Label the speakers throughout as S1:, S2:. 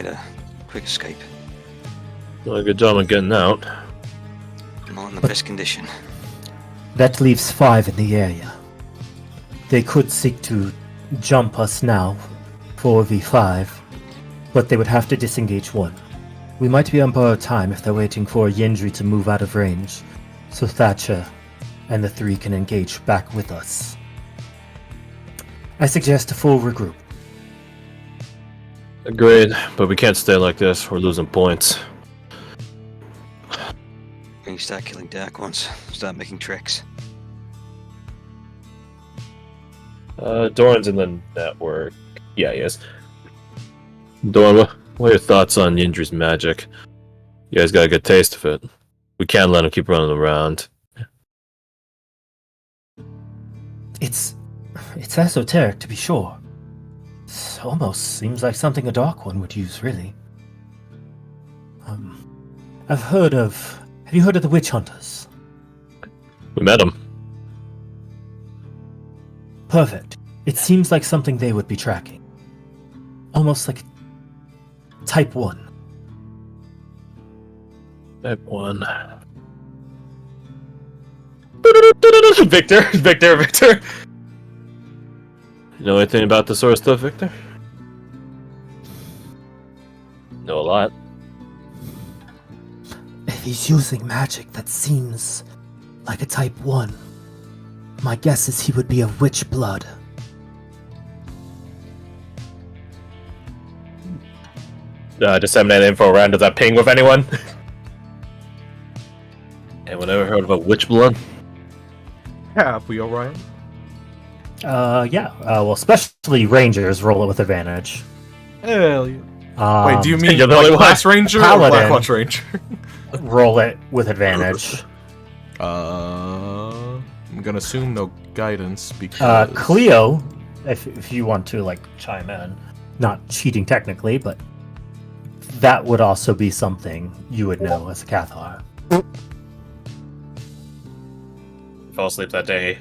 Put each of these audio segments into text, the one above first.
S1: made a quick escape.
S2: Well, good job on getting out.
S1: Not in the best condition.
S3: That leaves 5 in the area. They could seek to jump us now, 4v5, but they would have to disengage 1. We might be on borrowed time if they're waiting for Yendri to move out of range, so Thatcher and the 3 can engage back with us. I suggest a full regroup.
S2: Agreed, but we can't stay like this. We're losing points.
S1: When you start killing dark ones, start making tricks.
S2: Doran's in the network. Yeah, he is. Doran, what are your thoughts on Yindri's magic? You guys got a good taste of it. We can't let him keep running around.
S3: It's esoteric, to be sure. It almost seems like something a Dark One would use, really. Have you heard of the Witch Hunters?
S2: We met him.
S3: Perfect. It seems like something they would be tracking. Almost like Type 1.
S2: Type 1. Victor! You know anything about this sort of stuff, Victor? Know a lot.
S3: If he's using magic that seems like a Type 1, my guess is he would be of witch blood.
S2: Disseminate info around. Does that ping with anyone? Anyone ever heard of a witch blood?
S4: Have we, Orion?
S3: Yeah. Well, especially Rangers roll it with advantage.
S4: Hell yeah. Wait, do you mean
S2: you're the only
S4: like Glass Ranger
S3: Paladin.
S4: or Blackwatch Ranger?
S3: Roll it with advantage.
S4: I'm gonna assume no guidance because...
S3: Cleo, if you want to, like, chime in. Not cheating technically, but that would also be something you would know as a Cathar.
S2: Fell asleep that day.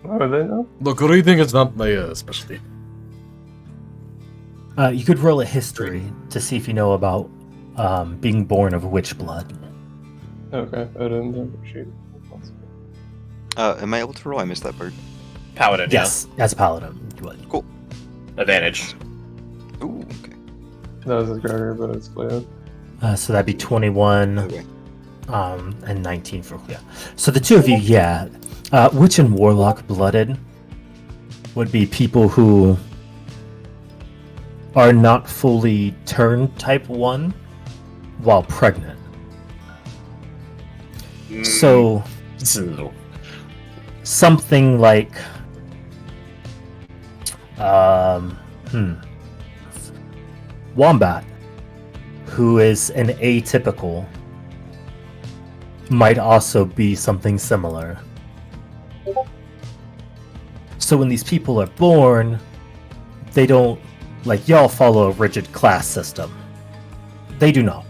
S5: How would they know?
S4: Look, reading is not my specialty.
S3: You could roll a history to see if you know about being born of witch blood.
S5: Okay, I didn't appreciate it.
S1: Am I able to roll? I missed that part.
S2: Paladin,
S3: Yes, as a paladin, you would.
S1: Cool.
S2: yeah. Advantage.
S1: Ooh, okay.
S5: That was a Gregor, but it's Cleo.
S3: So that'd be 21
S1: Okay.
S3: and 19 for Cleo. So the two of you, yeah. Witch and Warlock blooded would be people who are not fully turned Type 1 while pregnant. So something like Wombat, who is an atypical, might also be something similar. So when these people are born, they don't, like, y'all follow a rigid class system. They do not.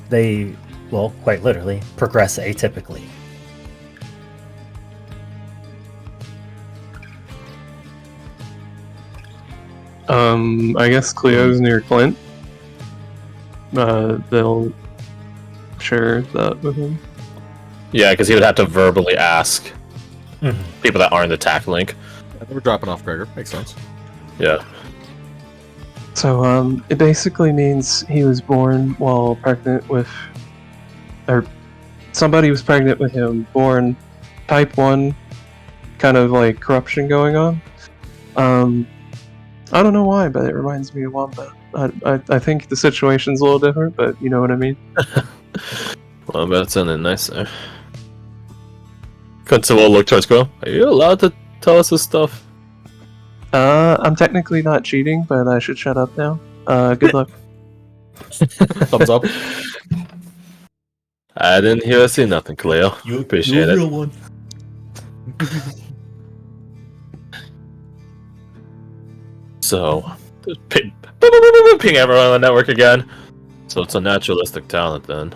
S3: They, well, quite literally, progress atypically.
S5: I guess Cleo's near Clint. They'll share that with him.
S2: Yeah, because he would have to verbally ask people that aren't the attack link.
S4: We're dropping off Gregor. Makes sense.
S2: Yeah.
S5: So, it basically means he was born while pregnant with... Or somebody was pregnant with him, born Type 1, kind of like corruption going on. I don't know why, but it reminds me of Wombat. I think the situation's a little different, but you know what I mean?
S2: Well, but it sounded nice there. Constable look towards Quill. Are you allowed to tell us this stuff?
S5: I'm technically not cheating, but I should shut up now. Good luck.
S4: Thumbs up.
S2: I didn't hear or see nothing, Cleo. Appreciate it.
S3: Real one.
S2: So, ping everyone on the network again. So it's a naturalistic talent then.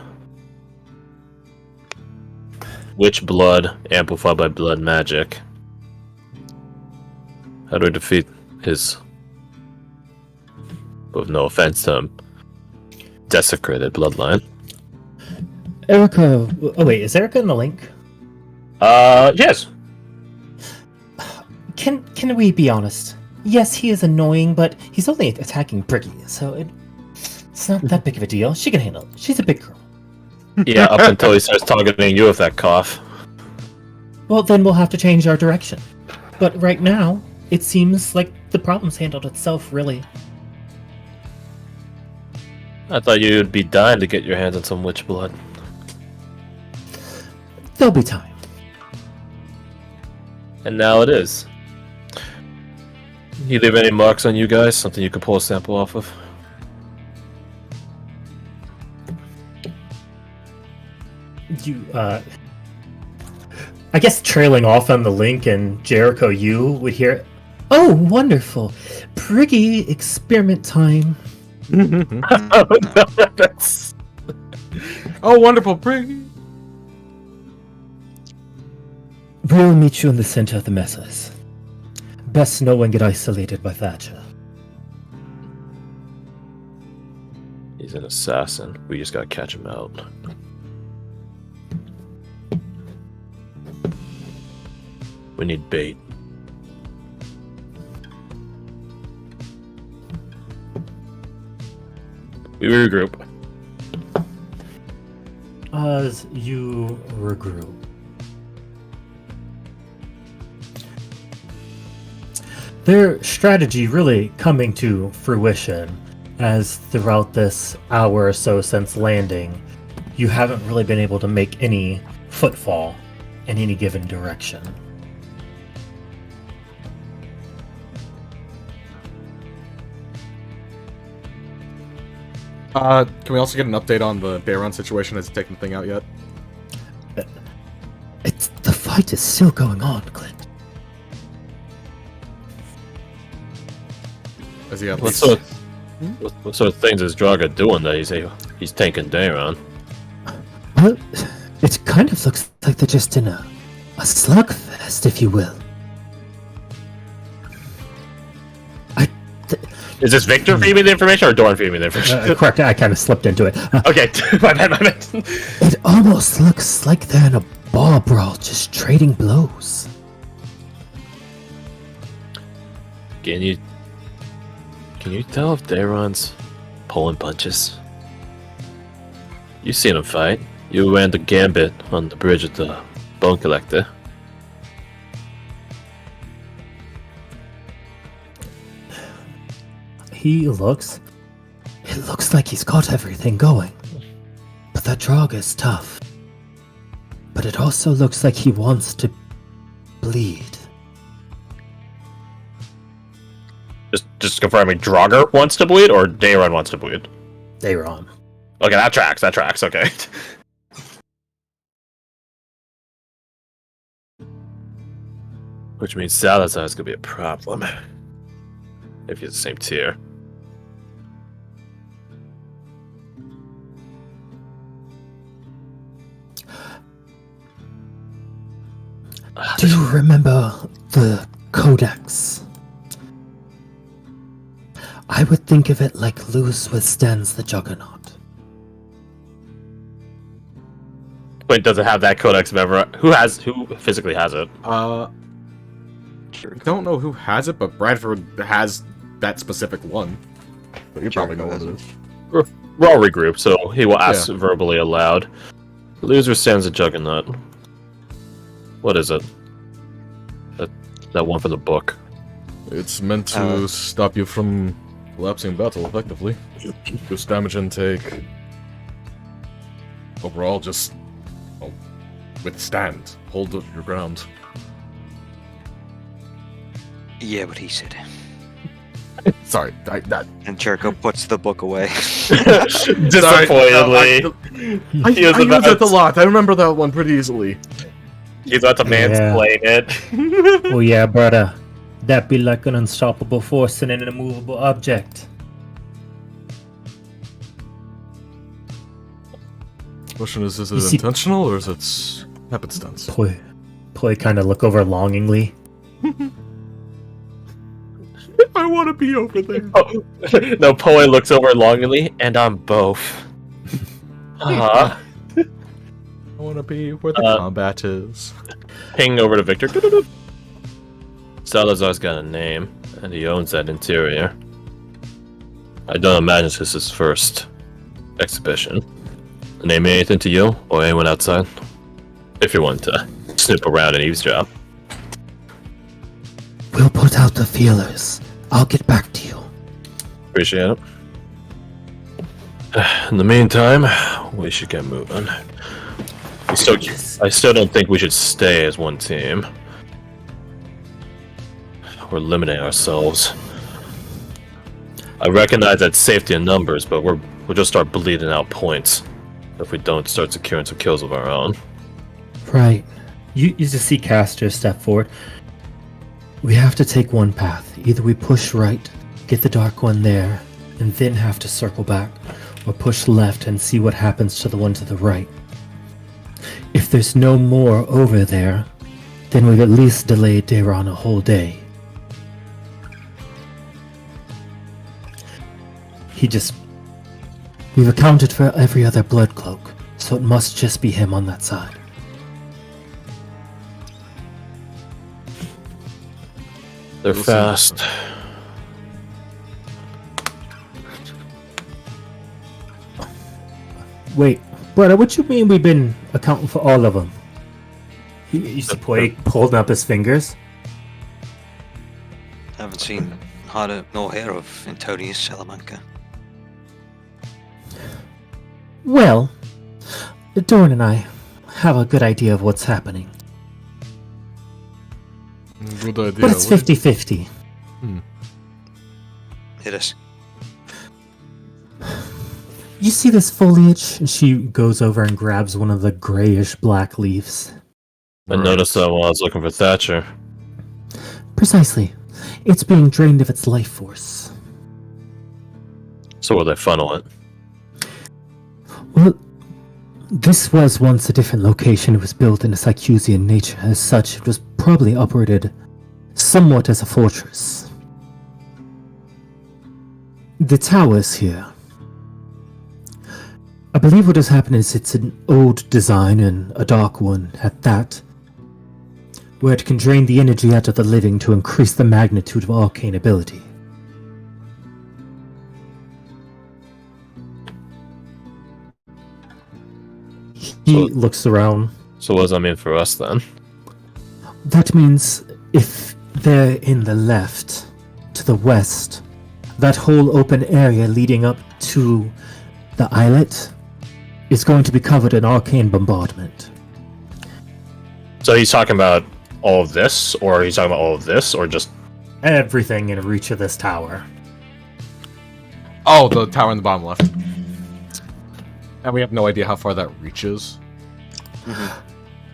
S2: Witch blood amplified by blood magic. How do we defeat his With no offense to him. Desecrated bloodline.
S3: Erica. Oh wait, is Erica in the link?
S2: Yes.
S3: Can we be honest? Yes, he is annoying, but he's only attacking Briggy, so it's not that big of a deal. She can handle it. She's a big girl.
S2: Yeah, up until he starts targeting you with that cough.
S3: Well, then we'll have to change our direction. But right now, it seems like the problem's handled itself, really.
S2: I thought you'd be dying to get your hands on some witch blood.
S3: There'll be time.
S2: And now it is. You leave any marks on you guys? Something you can pull a sample off of?
S3: I guess trailing off on the link and Jericho, you would hear, "Oh, wonderful! Priggy experiment time."
S2: Oh, no, that's...
S4: Oh, wonderful, Prig.
S3: We'll meet you in the center of the messes. Best no one get isolated by Thatcher.
S2: He's an assassin. We just gotta catch him out. We need bait. We regroup.
S3: As you regroup. Their strategy really coming to fruition, as throughout this hour or so since landing, you haven't really been able to make any footfall in any given direction.
S4: Can we also get an update on the Bayron situation? Has it taken the thing out yet?
S3: The fight is still going on, Clint.
S4: Is he at
S2: What
S4: least...
S2: sort of things is Draga doing that he's tanking Daron?
S3: Well, it kind of looks like they're just in a slugfest, if you will.
S2: Is this Victor feeding me the information or Doran feeding me the information?
S3: Correct, I kind of slipped into it.
S2: Okay, my bad.
S3: It almost looks like they're in a bar brawl, just trading blows.
S2: Can you tell if Daron's pulling punches? You've seen him fight. You ran the gambit on the bridge with the Bone Collector.
S3: It looks like he's got everything going. But that Draga is tough. But it also looks like he wants to bleed.
S2: Just confirming, Draugr wants to bleed or Daron wants to bleed?
S3: Daron.
S2: Okay, that tracks, okay. Which means Salazar's gonna be a problem. If he's the same tier.
S3: Do you remember the Codex? I would think of it like Luz withstands the Juggernaut.
S2: Wait, does it have that Codex of ever? Who physically has it?
S4: I don't know who has it, but Bradford has that specific one. But you probably know what it is.
S2: We're all regrouped, so he will ask verbally aloud. Loser stands a Juggernaut. What is it? That one from the book.
S4: It's meant to stop you from collapsing in battle, effectively. Reduce damage intake. Overall, just withstand. Hold your ground.
S1: Yeah, what he said.
S4: Sorry,
S1: And Jericho puts the book away.
S2: Disappointedly.
S4: I use it a lot. I remember that one pretty easily.
S2: He's about to mansplain it.
S3: Oh yeah, brother. That be like an unstoppable force in an immovable object.
S4: Question is it
S3: see-
S4: intentional or is it happenstance?
S3: Poi kind of look over longingly.
S4: I I want to be over there.
S2: Oh, no, Poe looks over longingly, and I'm both.
S4: I want to be where the combat is.
S2: Ping over to Victor. Salazar's got a name, and he owns that interior. I don't imagine this is his first exhibition. The name mean anything to you, or anyone outside? If you want to snoop around and eavesdrop.
S3: We'll put out the feelers. I'll get back to you.
S2: Appreciate it. In the meantime, we should get moving. I still don't think we should stay as one team. We're limiting ourselves. I recognize that safety in numbers, but we'll just start bleeding out points if we don't start securing some kills of our own.
S3: Right. You just see Caster step forward. We have to take one path. Either we push right, get the Dark One there, and then have to circle back, or push left and see what happens to the one to the right. If there's no more over there, then we've at least delayed Dayron a whole day. We've accounted for every other blood cloak, so it must just be him on that side.
S2: They're
S4: We'll
S2: fast.
S3: Wait, brother, what you mean we've been accounting for all of them? You see Poe holding up his fingers?
S1: Haven't seen no hair of Antonius Salamanca.
S3: Well, Dorn and I have a good idea of what's happening.
S4: Good idea.
S3: But it's 50-50.
S1: Hit us.
S3: You see this foliage? And she goes over and grabs one of the grayish black leaves.
S2: I noticed that while I was looking for Thatcher.
S3: Precisely. It's being drained of its life force.
S2: So will they funnel it?
S3: Well, this was once a different location. It was built in a Sycusian nature. As such, it was probably operated somewhat as a fortress. The towers here. I believe what has happened is it's an old design and a dark one at that, where it can drain the energy out of the living to increase the magnitude of arcane ability. He looks around.
S2: So what does that mean for us then?
S3: That means if they're in the left, to the west, that whole open area leading up to the islet is going to be covered in arcane bombardment.
S2: So he's talking about all of this, or he's talking about all of this, or just...
S3: Everything in reach of this tower.
S4: Oh, the tower in the bottom left. And we have no idea how far that reaches.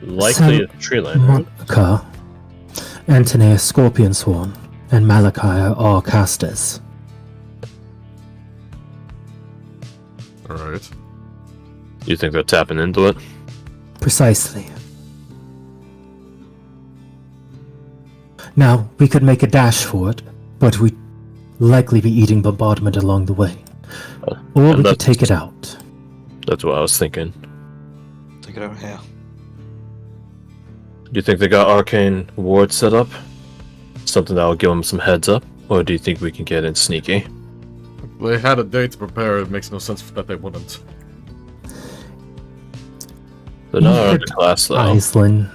S2: Likely a tree line, right?
S3: Monica, Antonia Scorpion Sworn, and Malachi are all casters.
S4: Alright.
S2: You think they're tapping into it?
S3: Precisely. Now, we could make a dash for it, but we'd likely be eating bombardment along the way. Or we could take it out.
S2: That's what I was thinking.
S1: Take it out here.
S2: Do you think they got arcane wards set up? Something that will give them some heads up? Or do you think we can get in sneaky?
S4: They had a day to prepare, it makes no sense that they wouldn't.
S2: They're not underclass though.
S3: Iceland,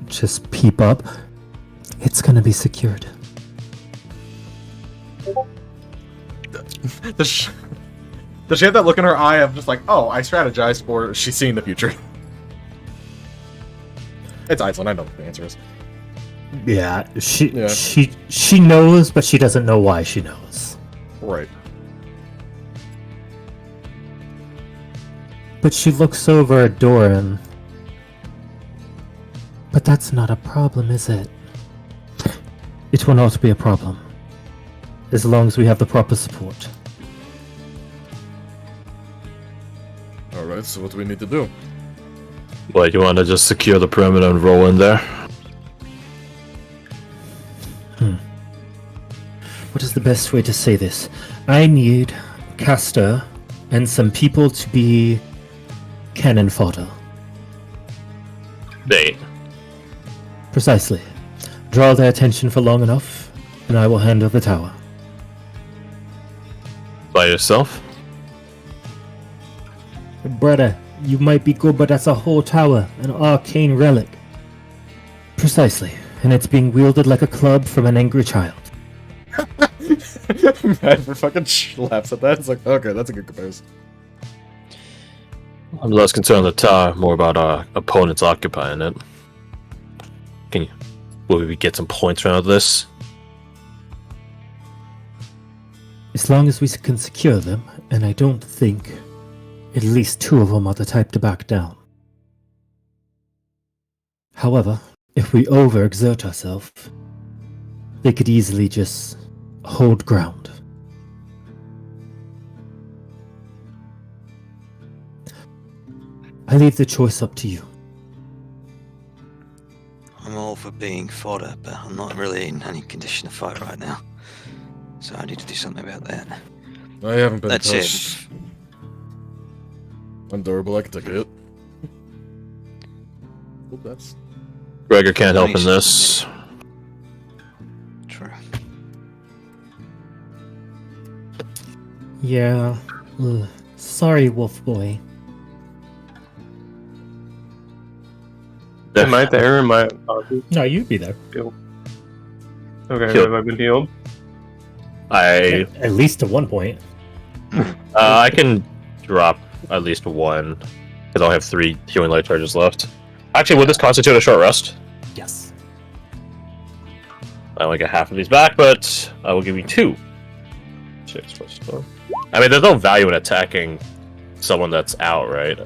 S3: just peep up. It's gonna be secured.
S4: Does she have that look in her eye of just like, oh, I strategized, or she's seeing the future? It's Iceland, I know what the answer is.
S3: Yeah, she knows, but she doesn't know why she knows.
S4: Right.
S3: But she looks over at Doran. But that's not a problem, is it? It will not be a problem. As long as we have the proper support.
S4: Alright, so what do we need to do?
S2: What, you want to just secure the perimeter and roll in there?
S3: What does the best way to say this? I need Castor and some people to be cannon fodder.
S2: Bait.
S3: Precisely. Draw their attention for long enough, and I will handle the tower.
S2: By yourself?
S3: Brother, you might be good, but that's a whole tower, an arcane relic. Precisely, and it's being wielded like a club from an angry child.
S4: Bradford fucking laughs at that. It's like, okay, that's a good comparison.
S2: I'm less concerned with the tower, more about our opponents occupying it. Will we get some points out of this?
S3: As long as we can secure them, and I don't think at least 2 of them are the type to back down. However, if we overexert ourselves, they could easily just hold ground. I leave the choice up to you.
S1: I'm all for being fodder, but I'm not really in any condition to fight right now. So I need to do something about that.
S4: I haven't been
S1: That's
S4: touched.
S1: it.
S4: I'm durable, I can take a hit. Oh, that's...
S2: Gregor can't help in this.
S1: True.
S3: Yeah. Sorry, Wolf Boy.
S5: Am I there? Am I?
S3: No, you'd be there.
S5: Okay,
S2: Heal.
S5: have I been healed?
S3: At least to one point.
S2: I can drop at least 1, because I'll have 3 healing light charges left. Actually, would this constitute a short rest?
S3: Yes.
S2: I only get half of these back, but I will give you 2. 6 plus 4. I mean, there's no value in attacking someone that's out, right?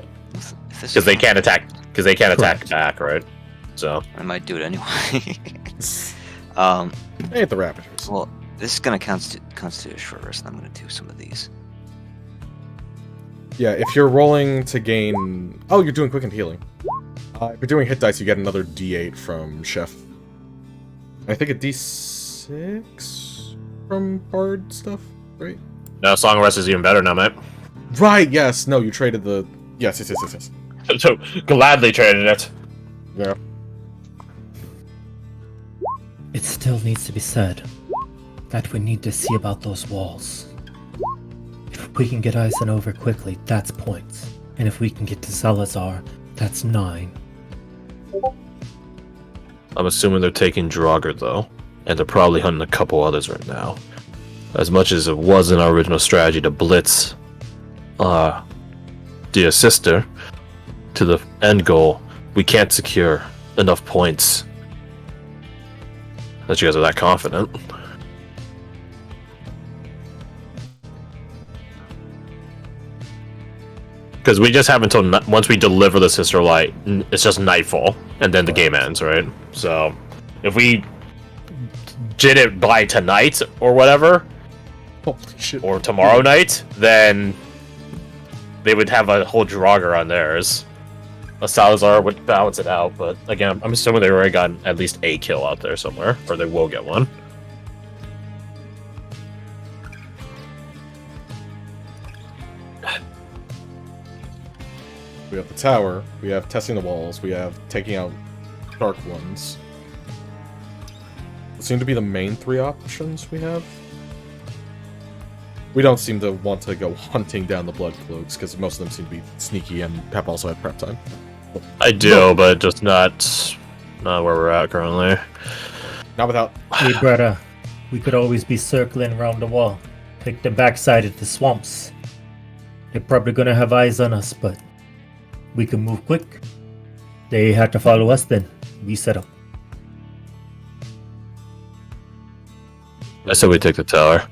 S2: Because they can't attack. Because they can't attack back, right? So
S1: I might do it anyway.
S4: Ain't the Raptors.
S1: Well, this is gonna constitute a short rest, and I'm gonna do some of these.
S4: Yeah, if you're rolling to gain... Oh, you're doing quickened healing. If you're doing hit dice, you get another d8 from Chef. I think a d6 from Bard stuff, right?
S2: now Song of Rest is even better now, mate.
S4: Right, yes. No, you traded the... Yes.
S2: So gladly traded it.
S4: Yeah.
S3: It still needs to be said that we need to see about those walls. If we can get Eisen over quickly, that's points. And if we can get to Salazar, that's 9.
S2: I'm assuming they're taking Draugr, though. And they're probably hunting a couple others right now. As much as it wasn't our original strategy to blitz dear sister to the end goal, we can't secure enough points that you guys are that confident. Because we just have until once we deliver the Sister Light, it's just nightfall, and then the game ends, right? So, if we did it by tonight or whatever,
S4: Holy shit.
S2: or tomorrow night, then they would have a whole Draugr on theirs. A Salazar would balance it out, but again, I'm assuming they already got at least a kill out there somewhere, or they will get one.
S4: We have the tower, we have testing the walls, we have taking out dark ones. Those seem to be the main 3 options we have. We don't seem to want to go hunting down the blood cloaks, because most of them seem to be sneaky and have also had prep time.
S2: I do, but just not where we're at currently.
S4: Not without...
S3: Hey, brother, we could always be circling around the wall. Pick the backside of the swamps. They're probably gonna have eyes on us, but we can move quick. They had to follow us then. We set up.
S2: I said we take the tower.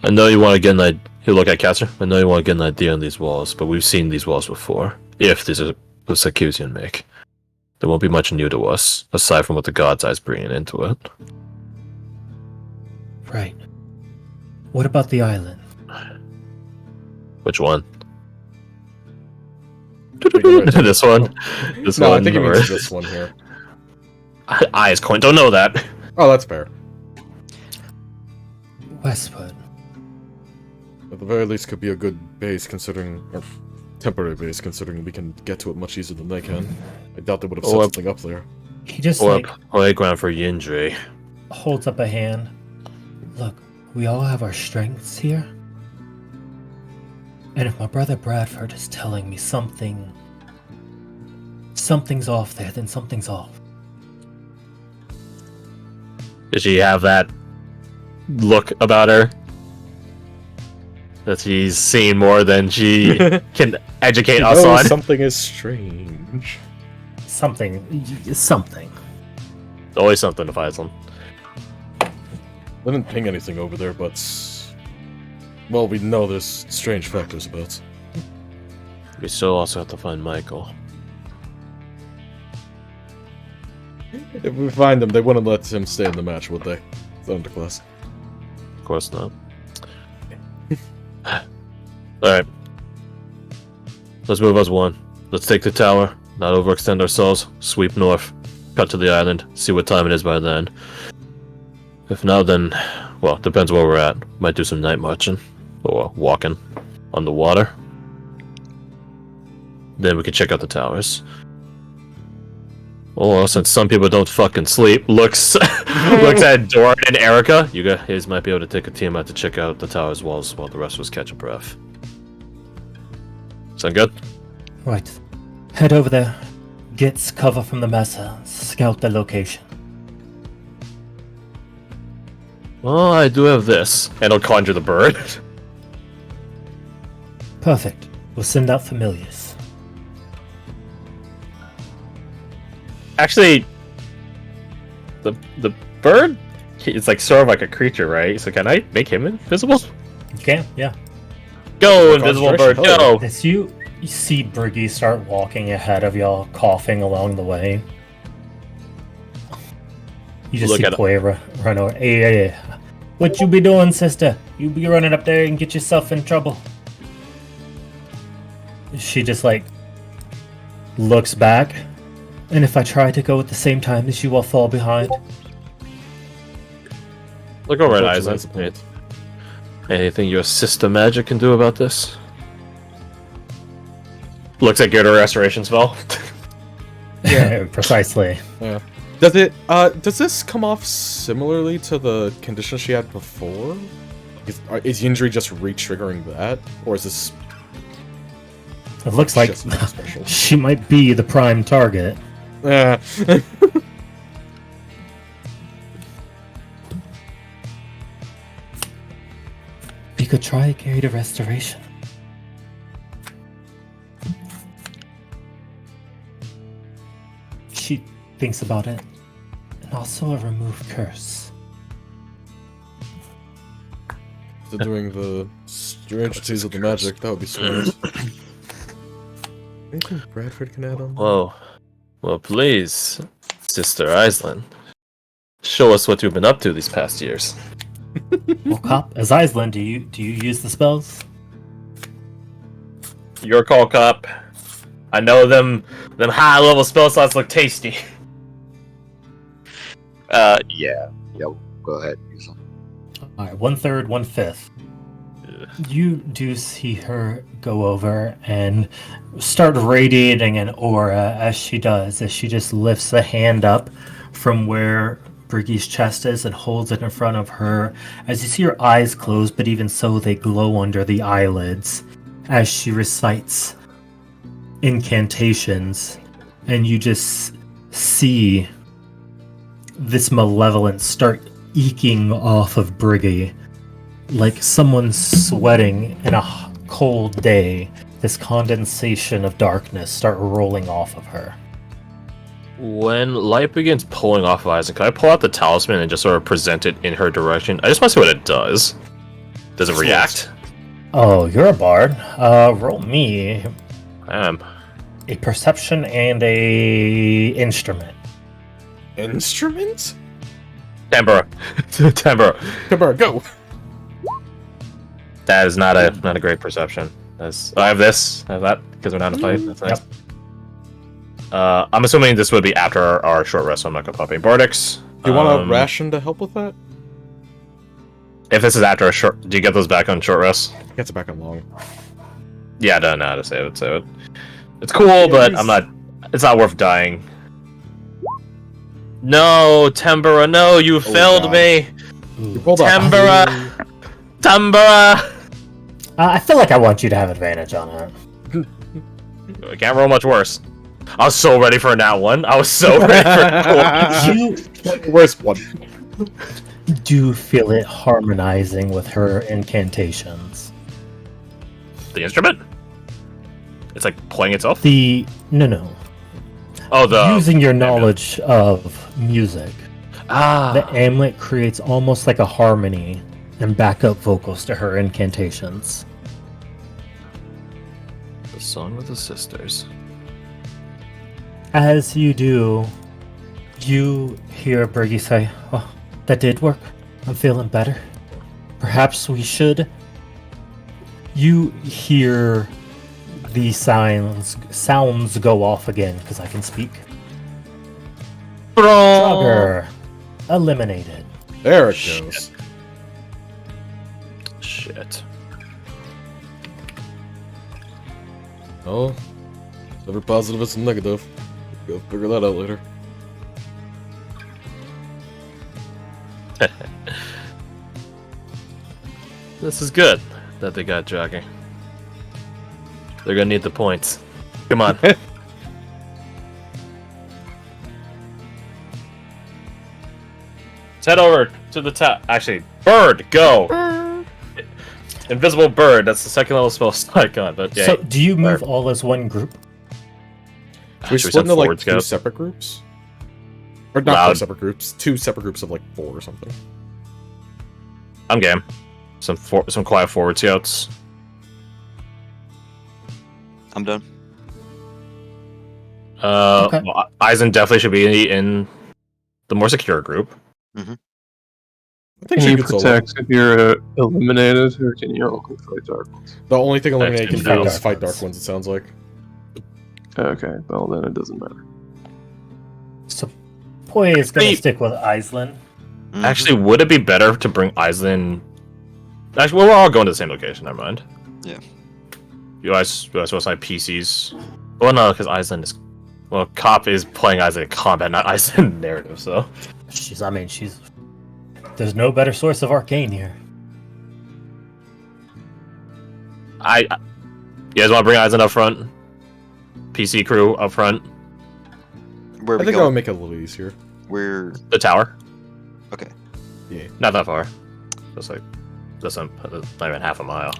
S2: I know you want to get an idea. Here, look at Caster. I know you want to get an idea on these walls, but we've seen these walls before. If these are the Sakusian make, there won't be much new to us, aside from what the God's Eye's bringing into it.
S3: Right. What about the island?
S2: Which one?
S4: Right.
S2: This one? This
S4: No,
S2: one?
S4: I think it
S2: or-
S4: means this one here.
S2: Eyes coin. Don't know that.
S4: Oh, that's fair.
S3: westward.
S4: At the very least, could be a good base considering, or temporary base considering we can get to it much easier than they can. I doubt they would have set something up there.
S3: He just
S2: Or
S3: like
S2: a playground for Yindri.
S3: holds up a hand. Look, we all have our strengths here. And if my brother Bradford is telling me something's off there, then something's off.
S2: Does she have that look about her? That she's seen more than she can educate us on?
S4: Something is strange.
S3: Something.
S2: Always something to Faisal.
S4: I didn't ping anything over there, but... Well, we know there's strange factors about.
S2: We still also have to find Michael.
S4: If we find him, they wouldn't let him stay in the match, would they? It's underclass.
S2: Of course not. Alright. Let's move as one. Let's take the tower, not overextend ourselves, sweep north, cut to the island, see what time it is by then. If not, then, well, depends where we're at. Might do some night marching, or walking on the water. Then we can check out the towers. Or since some people don't fucking sleep, looks at Doran and Erica. You guys might be able to take a team out to check out the towers walls while the rest of us catch a breath. Sound good?
S3: Right. Head over there. Get cover from the mesa. Scout the location.
S2: Well, I do have this. And I'll conjure the bird.
S3: Perfect. We'll send out familiars.
S2: Actually, the bird is like sort of like a creature, right? So can I make him invisible?
S3: You can, yeah.
S2: Go, invisible bird, go!
S3: As you see Briggy start walking ahead of y'all, coughing along the way. You just
S2: Look
S3: see
S2: at
S3: Poya run over. Hey, what you be doing, sister? You be running up there and get yourself in trouble. She just like looks back, and if I try to go at the same time as you, I'll fall behind.
S2: Look over at Isaac. Anything your sister magic can do about this? Looks like your restoration spell.
S3: Yeah, precisely.
S4: Yeah. Does it? Does this come off similarly to the condition she had before? Is Yindri just re-triggering that, or is this?
S3: It looks like
S4: special?
S3: she might be the prime target.
S4: Yeah.
S3: We could try a Gate of Restoration. She thinks about it. And also a Remove Curse.
S4: They're doing the strangeties of the magic. That would be smart. Anything Bradford can add on?
S2: Whoa. Well, please, Sister Iceland. Show us what you've been up to these past years.
S3: Well, Cop, as Iceland, do you use the spells?
S2: Your call, Cop. I know them high level spell slots look tasty.
S6: Yeah, go ahead. Use them.
S3: Alright, 1/3, 1/5. You do see her go over and start radiating an aura as she does, as she just lifts a hand up from where Briggy's chest is and holds it in front of her. As you see her eyes close, but even so they glow under the eyelids as she recites incantations, and you just see this malevolence start eking off of Briggy like someone sweating in a cold day. This condensation of darkness start rolling off of her.
S2: When light begins pulling off of Isaac, can I pull out the talisman and just sort of present it in her direction? I just want to see what it does. Does it react?
S3: Oh, you're a bard. Roll me
S2: I am.
S3: a perception and a instrument.
S4: Instrument?
S2: Timbre. Timbre.
S4: Timber, go!
S2: That is not a great perception. I have this. I have that because we're not in a fight. That's nice.
S3: Yep.
S2: I'm assuming this would be after our short rest, so I'm not gonna pop any Bardix.
S4: Do you want a ration to help with that?
S2: If this is after a short, do you get those back on short rest?
S4: Gets it back on long.
S2: Yeah, I don't know how to save it. Save it. It's cool, but I'm not. It's not worth dying. No, Tambura, no, you failed
S4: God.
S2: me.
S4: You pulled up.
S2: Tambura, Tambura.
S3: I feel like I want you to have advantage on it.
S2: I can't roll much worse. I was so ready for a nat one. I was so ready for
S3: You
S4: Worst one.
S3: do feel it harmonizing with her incantations.
S2: the instrument. It's like playing itself.
S3: No.
S2: Oh, the
S3: Using your knowledge of music, the amulet creates almost like a harmony and backup vocals to her incantations.
S2: The song with the sisters.
S3: As you do, you hear Bergie say, "Oh, that did work. I'm feeling better. Perhaps we should." You hear the sounds go off again because I can speak. Drugger eliminated.
S4: There it goes.
S2: Shit.
S4: Oh, never positive, it's negative. Go figure that out later.
S2: This is good that they got jogging. They're gonna need the points. Come on. Let's head over to the top. Actually, bird, go! Invisible bird, that's the second level spell icon, but yeah.
S3: So, do you move all as one group?
S4: Should we
S2: Should we
S4: split
S2: send
S4: into like
S2: forward
S4: 2
S2: scouts?
S4: separate groups? Or not 4
S2: Loud.
S4: separate groups, 2 separate groups of like 4 or something.
S2: I'm game. Some quiet forward scouts.
S1: I'm done.
S3: Okay.
S2: Well, Eisen definitely should be in the more secure group.
S4: I think
S5: Can
S4: she
S5: you
S4: could solo.
S5: protect if you're eliminated, or can you only fight dark ones?
S4: The only thing eliminated can
S2: Can
S4: do
S3: do.
S4: is fight dark ones, it sounds like.
S5: Okay, well then it doesn't matter.
S3: So, Poi is going
S2: Hey.
S3: to stick with Aislinn.
S1: Mhm.
S2: Actually, would it be better to bring Eisen? Actually, well, we're all going to the same location. Never mind.
S1: Yeah.
S2: You guys supposed to like PCs? Well, no, because Eisen is. Well, Cop is playing Eisen in combat, not Eisen narrative. So
S3: She's. There's no better source of arcane here.
S2: you guys want to bring Eisen up front? PC crew up front.
S1: Where are
S4: I
S1: we
S4: think that would
S1: going?
S4: make it a little easier.
S1: We're
S2: The tower.
S1: okay.
S4: Yeah.
S2: Not that far. Just like that's not even half a mile.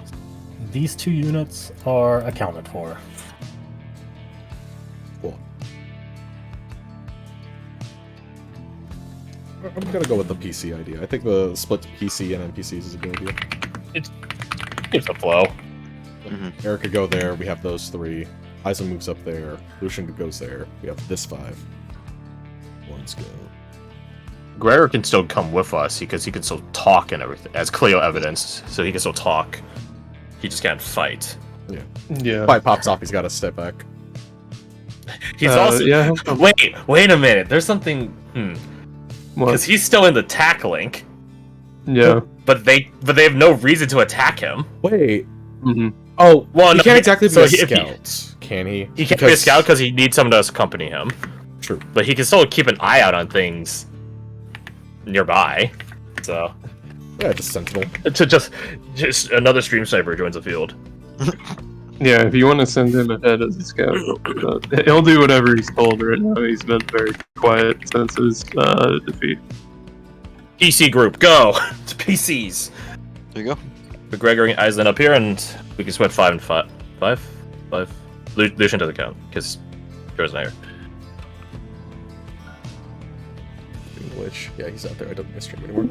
S3: These 2 units are accounted for.
S4: Cool. I'm gonna go with the PC idea. I think the split to PC and NPCs is a good idea.
S2: Keeps the flow.
S4: Eric could go there, we have those 3. Eisen moves up there, Lucian goes there, we have this 5. Let's go.
S2: Gregor can still come with us because he can still talk and everything, as Cleo evidenced. So he can still talk. He just can't fight.
S5: Yeah.
S4: If I pops off, he's gotta step back.
S2: He's also
S5: yeah.
S2: wait a minute. There's something
S5: What?
S2: because he's still in the tack link,
S5: Yeah.
S2: but they have no reason to attack him.
S4: Wait.
S5: hmm
S4: Oh,
S2: Well,
S4: he
S2: no,
S4: can't exactly be
S2: so
S4: a
S2: if he-
S4: scout, can he?
S2: He can't be a scout because he needs someone to accompany him.
S4: True.
S2: But he can still keep an eye out on things nearby. So
S4: Yeah, just sentinel.
S2: to just another stream sniper joins the field.
S5: Yeah, if you want to send him ahead as a scout, he'll do whatever he's told right now. He's been very quiet since his defeat.
S2: PC group, go to PCs.
S1: There you go.
S2: With Gregory and Eisen up here, and we can split 5 and 5. 5? Lucian doesn't count because yours not here.
S4: Which, yeah, he's out there. I don't stream anymore.